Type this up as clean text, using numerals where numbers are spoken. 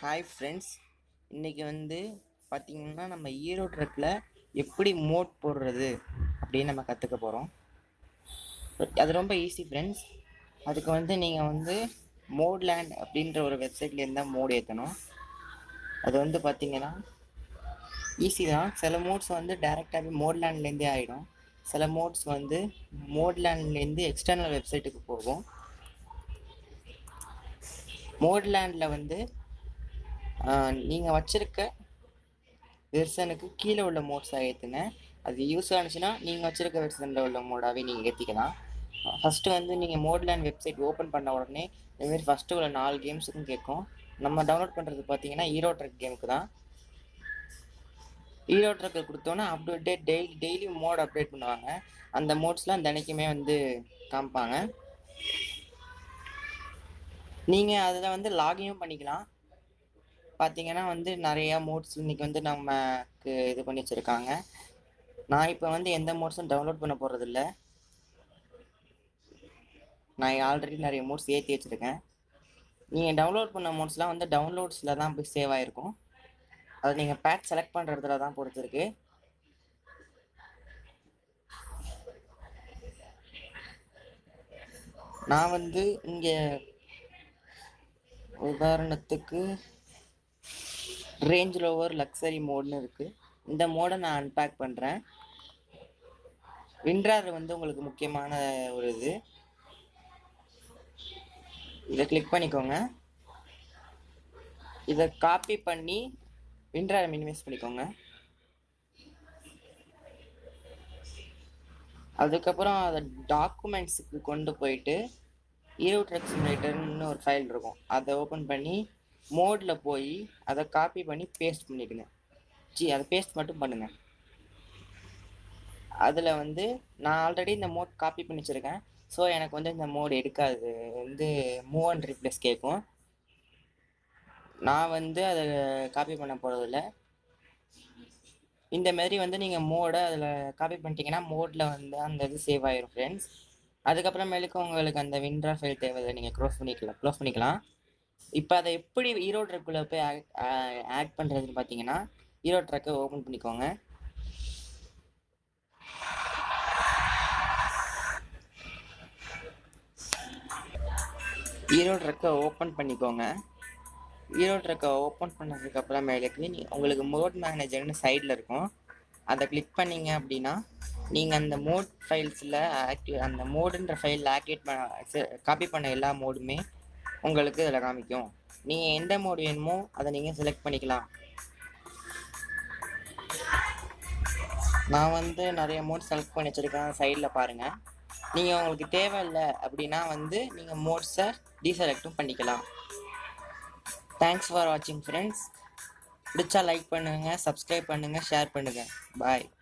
Hi friends, இன்றைக்கி வந்து பார்த்திங்கன்னா நம்ம ஈரோ ட்ரக்கில் எப்படி மோட் போடுறது அப்படின்னு நம்ம கற்றுக்க போகிறோம். அது ரொம்ப ஈஸி ஃப்ரெண்ட்ஸ். அதுக்கு வந்து நீங்கள் வந்து மோட்லேண்ட் அப்படின்ற ஒரு வெப்சைட்லேருந்து தான் மோட் ஏற்றணும். அது வந்து பார்த்திங்கன்னா ஈஸி தான். சில மோட்ஸ் வந்து டேரெக்டாகவே மோட்லேண்ட்லேருந்தே ஆகிடும். சில மோட்ஸ் வந்து மோட்லேண்ட்லேருந்து எக்ஸ்டர்னல் வெப்சைட்டுக்கு போகும். மோட்லேண்டில் வந்து நீங்கள் வச்சுருக்க வெர்ஷனுக்கு கீழே உள்ள மோட்ஸாக ஏற்றுங்க. அது யூஸ் ஆனிச்சுன்னா நீங்கள் வச்சுருக்க வெர்ஷனில் உள்ள மோடாகவே நீங்கள் ஏற்றிக்கலாம். ஃபஸ்ட்டு வந்து நீங்கள் மோட்லேண்ட் வெப்சைட் ஓப்பன் பண்ண உடனே இதுமாரி ஃபஸ்ட்டு உள்ள 4 கேம்ஸுக்கும் கேட்கும். நம்ம டவுன்லோட் பண்ணுறது பார்த்தீங்கன்னா ஈரோ ட்ரக் கேமுக்கு தான். ஈரோ ட்ரக்கை கொடுத்தோன்னா அப்டேட் டெய்லி மோட் அப்டேட் பண்ணுவாங்க. அந்த மோட்ஸ்லாம் தினைக்குமே வந்து காமிப்பாங்க. நீங்கள் அதில் வந்து லாகினும் பண்ணிக்கலாம். பார்த்தீங்கன்னா வந்து நிறையா மோட்ஸ் இன்றைக்கி வந்து நமக்கு இது பண்ணி வச்சுருக்காங்க. நான் இப்போ வந்து எந்த மோட்ஸும் டவுன்லோட் பண்ண போகிறதில்ல. நான் ஆல்ரெடி நிறைய மோட்ஸ் ஏற்றி வச்சுருக்கேன். நீங்கள் டவுன்லோட் பண்ண மோட்ஸ்லாம் வந்து டவுன்லோட்ஸில் தான் போய் சேவ் ஆகிருக்கும். அது நீங்கள் பேக் செலக்ட் பண்ணுறதுல தான் பொறுத்திருக்கு. நான் வந்து இங்கே உதாரணத்துக்கு ரேஞ்ச் ரோவர் லக்ஸரி மோட்னு இருக்குது. இந்த மோடை நான் அன்பேக் பண்ணுறேன். விண்ட்ரார் வந்து உங்களுக்கு முக்கியமான ஒரு இது. இதை கிளிக் பண்ணிக்கோங்க. இதை காப்பி பண்ணி விண்ட்ராரை மினிமைஸ் பண்ணிக்கோங்க. அதுக்கப்புறம் அதை டாக்குமெண்ட்ஸுக்கு கொண்டு போயிட்டு ஈரோ ட்ரக் சிமுலேட்டர்னு ஒரு ஃபைல் இருக்கும். அதை ஓப்பன் பண்ணி மோடில் போய் அதை காப்பி பண்ணி பேஸ்ட் பண்ணிவிடுங்க. அதை பேஸ்ட் மட்டும் பண்ணுங்கள். அதில் வந்து நான் ஆல்ரெடி இந்த மோட் காப்பி பண்ணி வச்சுருக்கேன். ஸோ எனக்கு வந்து இந்த மோட் எடுக்காது, வந்து மூவ் அண்ட் ரீப்ளேஸ் கேட்கும். நான் வந்து அதை காப்பி பண்ண போகிறதில்ல. இந்த மாதிரி வந்து நீங்கள் மோடை அதில் காப்பி பண்ணிட்டீங்கன்னா மோடில் வந்து அந்த இது சேவ் ஆகிரும் ஃப்ரெண்ட்ஸ். அதுக்கப்புறமேலுக்கு உங்களுக்கு அந்த விண்ட்ரார் ஃபைல் தேவையில்லை, நீங்கள் க்ளோஸ் பண்ணிக்கலாம். இப்போ அதை எப்படி ஈரோ ட்ரக்குள்ளே போய் ஆட் பண்ணுறதுன்னு பார்த்தீங்கன்னா ஈரோ ட்ரக்கை ஓப்பன் பண்ணிக்கோங்க. ஈரோ ட்ரக்கை ஓப்பன் பண்ணிக்கோங்க. ஈரோ ட்ரக்கை ஓப்பன் பண்ணதுக்கப்புறமேலுக்கு உங்களுக்கு மோட் மேனேஜர்னு சைடில் இருக்கும். அதை கிளிக் பண்ணிங்க அப்படின்னா நீங்கள் அந்த மோட் ஃபைல்ஸில் அந்த மோடுன்ற ஃபைலில் காப்பி பண்ண எல்லா மோடுமே உங்களுக்கு இதில் காமிக்கும். நீங்கள் எந்த மோடு வேணுமோ அதை நீங்கள் செலக்ட் பண்ணிக்கலாம். நான் வந்து நிறைய மோட் செலக்ட் பண்ணி வச்சுருக்கேன், சைடில் பாருங்கள். நீங்கள் உங்களுக்கு தேவையில்லை அப்படின்னா வந்து நீங்கள் மோட்ஸை டீசெலக்டும் பண்ணிக்கலாம். தேங்க்ஸ் ஃபார் வாட்சிங் ஃப்ரெண்ட்ஸ். பிடிச்சா லைக் பண்ணுங்கள், சப்ஸ்கிரைப் பண்ணுங்கள், ஷேர் பண்ணுங்கள். பாய்.